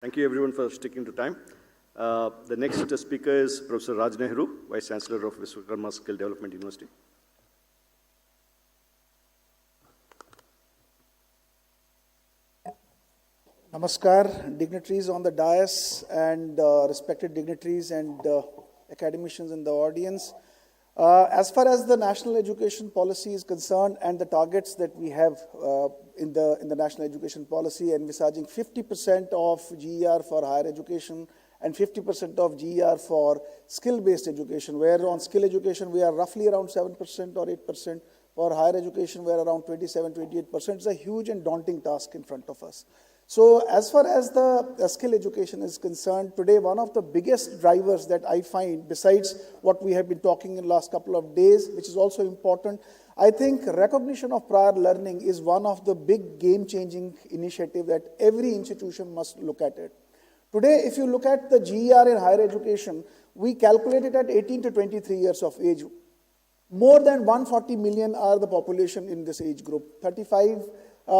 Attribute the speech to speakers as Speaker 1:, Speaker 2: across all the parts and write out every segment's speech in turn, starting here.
Speaker 1: Thank you everyone for sticking to time. The next speaker is Professor Raj Nehru, Vice Chancellor of Vishwakarma Skill Development University.
Speaker 2: Namaskar, dignitaries on the dais and respected dignitaries and academicians in the audience. As far as the national education policy is concerned and the targets that we have in the national education policy, envisaging 50% of GER for higher education and 50% of GER for skill-based education, where on skill education we are roughly around 7% or 8%. For higher education we are around 27-28%. It's a huge and daunting task in front of us. So as far as the skill education is concerned, today one of the biggest drivers that I find, besides what we have been talking in the last couple of days, which is also important, I think recognition of prior learning is one of the big game-changing initiatives that every institution must look at it. Today, if you look at the GER in higher education, we calculate it at 18 to 23 years of age. More than 140 million are the population in this age group. 35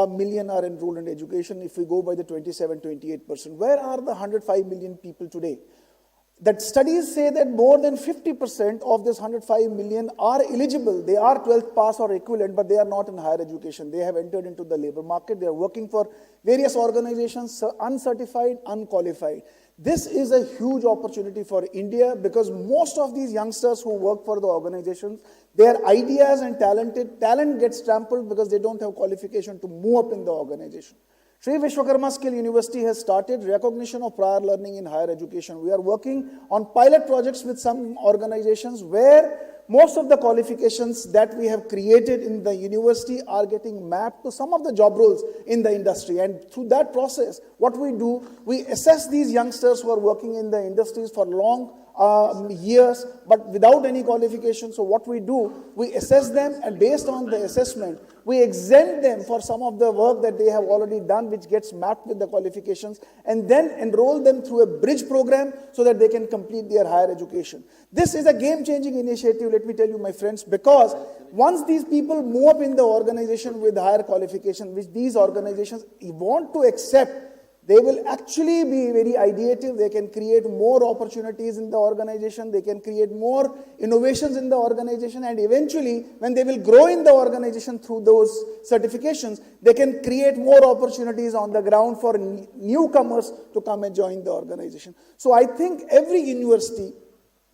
Speaker 2: million are enrolled in education if we go by the 27-28%. Where are the 105 million people today? That studies say that more than 50% of this 105 million are eligible. They are 12th pass or equivalent, but they are not in higher education. They have entered into the labor market. They are working for various organizations, uncertified, unqualified. This is a huge opportunity for India because most of these youngsters who work for the organizations, their ideas and talent gets trampled because they don't have qualification to move up in the organization. Sri Vishwakarma Skill University has started recognition of prior learning in higher education. We are working on pilot projects with some organizations where most of the qualifications that we have created in the university are getting mapped to some of the job roles in the industry. And through that process, what we do, we assess these youngsters who are working in the industries for long years, but without any qualification. So what we do, we assess them, and based on the assessment, we exempt them for some of the work that they have already done, which gets mapped with the qualifications, and then enroll them through a bridge program so that they can complete their higher education. This is a game-changing initiative, let me tell you, my friends, because once these people move up in the organization with higher qualification, which these organizations want to accept, they will actually be very ideative. They can create more opportunities in the organization. They can create more innovations in the organization. And eventually, when they will grow in the organization through those certifications, they can create more opportunities on the ground for newcomers to come and join the organization. So I think every university,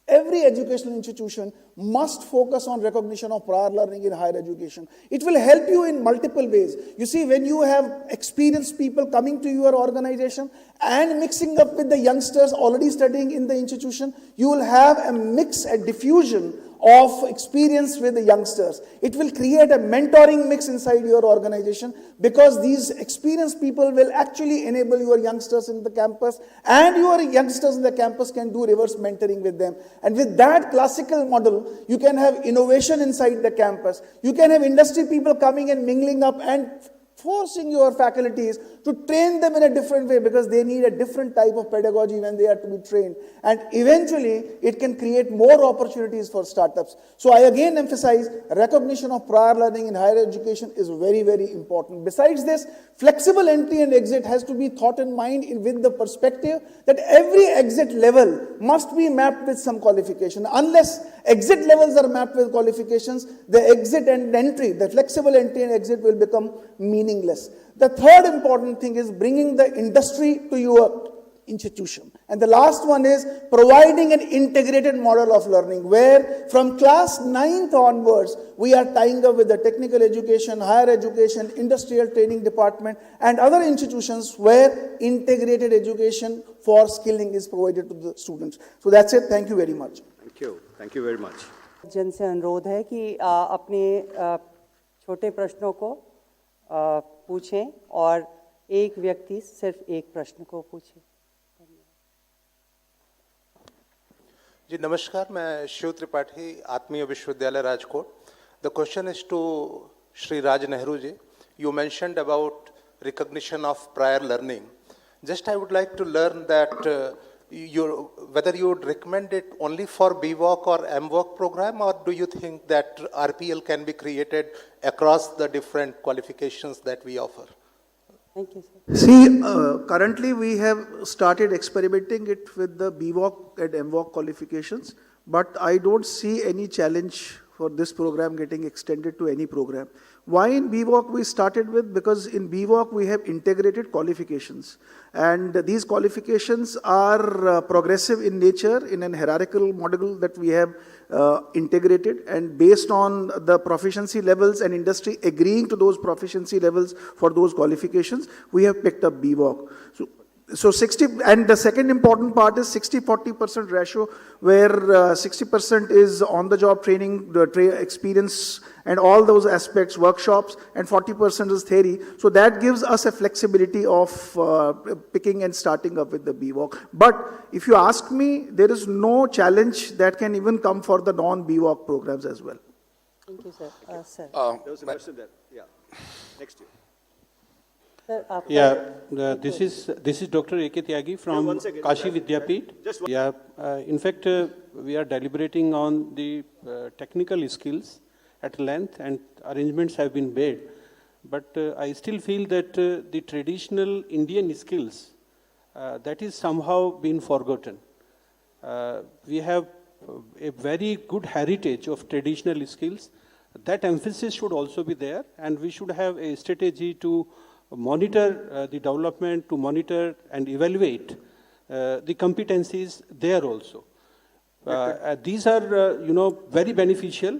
Speaker 2: every educational institution must focus on recognition of prior learning in higher education. It will help you in multiple ways. You see, when you have experienced people coming to your organization and mixing up with the youngsters already studying in the institution, you will have a mix, a diffusion of experience with the youngsters. It will create a mentoring mix inside your organization because these experienced people will actually enable your youngsters in the campus, and your youngsters in the campus can do reverse mentoring with them. And with that classical model, you can have innovation inside the campus. You can have industry people coming and mingling up and forcing your faculties to train them in a different way because they need a different type of pedagogy when they are to be trained. And eventually, it can create more opportunities for startups. So I again emphasize recognition of prior learning in higher education is very, very important. Besides this, flexible entry and exit has to be thought in mind with the perspective that every exit level must be mapped with some qualification. Unless exit levels are mapped with qualifications, the exit and entry, the flexible entry and exit will become meaningless. The third important thing is bringing the industry to your institution. And the last one is providing an integrated model of learning where from class 9th onwards, we are tying up with the technical education, higher education, industrial training department, and other institutions where integrated education for skilling is provided to the students. So that's it. Thank you very much.
Speaker 1: Thank you. Thank you very much.
Speaker 3: जन से अनुरोध है कि अपने छोटे प्रश्नों को पूछें और एक व्यक्ति सिर्फ एक प्रश्न को पूछे।
Speaker 4: जी नमस्कार, मैं शिव त्रिपाठी, आत्मीय विश्वविद्यालय Rajkot. The question is to Shri Raj Nehru ji. You mentioned about recognition of prior learning. Just I would like to learn that whether you would recommend it only for BVOC or MVOC program, or do you think that RPL can be created across the different qualifications that we offer?
Speaker 3: Thank you, sir.
Speaker 2: See, currently we have started experimenting it with the BVOC and MVOC qualifications, but I don't see any challenge for this program getting extended to any program. Why in BVOC we started with? Because in BVOC we have integrated qualifications, and these qualifications are progressive in nature in an hierarchical model that we have integrated, and based on the proficiency levels and industry agreeing to those proficiency levels for those qualifications, we have picked up BVOC. So 60, and the second important part is 60-40% ratio, where 60% is on-the-job training, the experience, and all those aspects, workshops, and 40% is theory. So that gives us a flexibility of picking and starting up with the BVOC. But if you ask me, there is no challenge that can even come for the non-BVOC programs as well.
Speaker 3: Thank you, sir. Sir,
Speaker 1: There was a question there. Yeah. Next year.
Speaker 3: sir, आपका
Speaker 5: Yeah, this is Dr. A.K. Tyagi from
Speaker 1: one second.
Speaker 5: Kashi Vidyapeeth.
Speaker 1: Just one-
Speaker 5: Yeah, in fact, we are deliberating on the technical skills at length, and arrangements have been made. But I still feel that the traditional Indian skills, that is somehow been forgotten. We have a very good heritage of traditional skills. That emphasis should also be there, and we should have a strategy to monitor the development, to monitor and evaluate the competencies there also. These are, very beneficial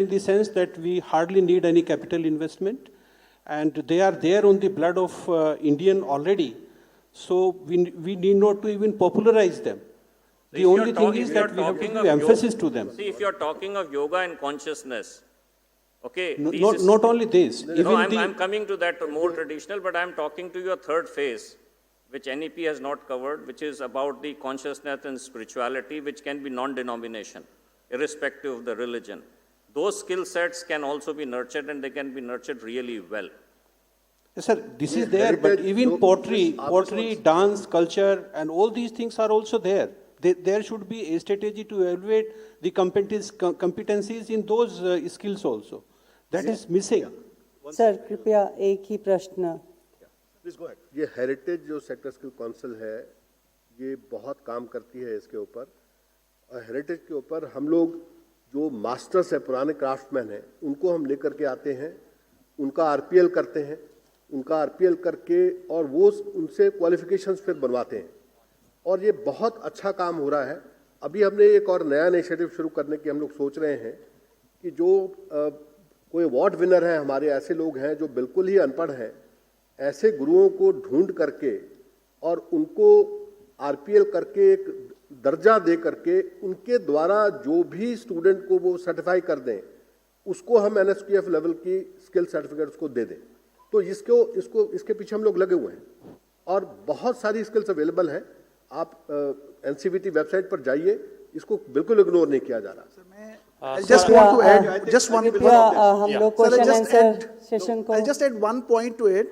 Speaker 5: in the sense that we hardly need any capital investment, and they are there on the blood of Indian already. So we need not to even popularize them. The only thing is that we have to give emphasis to them.
Speaker 6: See, if you're talking of yoga and consciousness, okay.
Speaker 5: Not only this,
Speaker 6: No,
Speaker 5: even
Speaker 6: I'm coming to that more traditional, but I'm talking to your third phase, which NEP has not covered, which is about the consciousness and spirituality, which can be non-denomination, irrespective of the religion. Those skill sets can also be nurtured, and they can be nurtured really well.
Speaker 5: Yes, sir, this is there, but even pottery, dance, culture, and all these things are also there. There should be a strategy to evaluate the competencies in those skills also. That is missing.
Speaker 3: Sir कृपया एक ही प्रश्न
Speaker 1: Please go ahead.
Speaker 7: ये heritage जो sector skill council है, ये बहुत काम करती है इसके ऊपर, और हेरिटेज के ऊपर हम लोग जो मास्टर्स है, पुराने क्राफ्टमैन हैं, उनको हम लेकर के आते हैं, उनका आरपीएल करते हैं, उनका आरपीएल करके और वो उनसे क्वालिफिकेशंस फिर बनवाते हैं, और ये बहुत अच्छा काम हो रहा है। अभी हमने एक और नया इनिशिएटिव शुरू करने की हम लोग सोच रहे हैं कि जो कोई अवार्ड विनर है, हमारे ऐसे लोग हैं जो बिल्कुल ही अनपढ़ हैं, ऐसे गुरुओं को ढूंढ करके और उनको आरपीएल करके एक दर्जा दे करके उनके द्वारा जो भी स्टूडेंट को वो सर्टिफाई कर दें, उसको हम एनएसक्यूएफ लेवल की स्किल सर्टिफिकेट उसको दे दें। तो इसके पीछे हम लोग लगे हुए हैं, और बहुत सारी स्किल्स अवेलेबल हैं। आप एनसीवीटी वेबसाइट पर जाइए, इसको बिल्कुल इग्नोर नहीं किया जा रहा।
Speaker 2: I just want to add just one.
Speaker 3: कृपया हम लोग
Speaker 2: Sir,
Speaker 3: क्वेश्चन आंसर सेशन को
Speaker 2: I'll just add one point to it.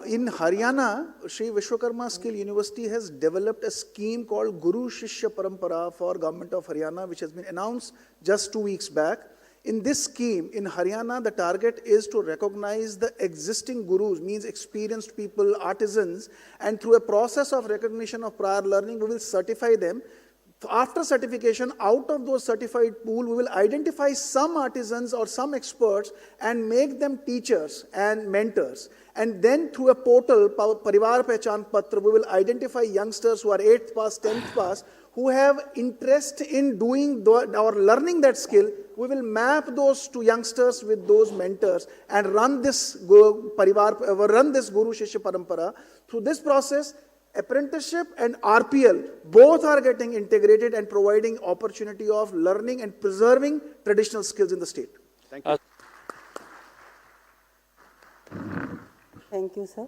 Speaker 2: In Haryana, Sri Vishwakarma Skill University has developed a scheme called Guru Shishya Parampara for Government of Haryana, which has been announced just 2 weeks back. In this scheme, in Haryana, the target is to recognize the existing gurus, means experienced people, artisans, and through a process of recognition of prior learning, we will certify them. After certification, out of those certified pool, we will identify some artisans or some experts and make them teachers and mentors. And then through a portal, Parivar Pehchan Patra, we will identify youngsters who are 8th pass, 10th pass, who have interest in doing or learning that skill. We will map those to youngsters with those mentors and run this Guru Shishya Parampara. Through this process, apprenticeship and RPL, both are getting integrated and providing opportunity of learning and preserving traditional skills in the state.
Speaker 3: Thank you, sir.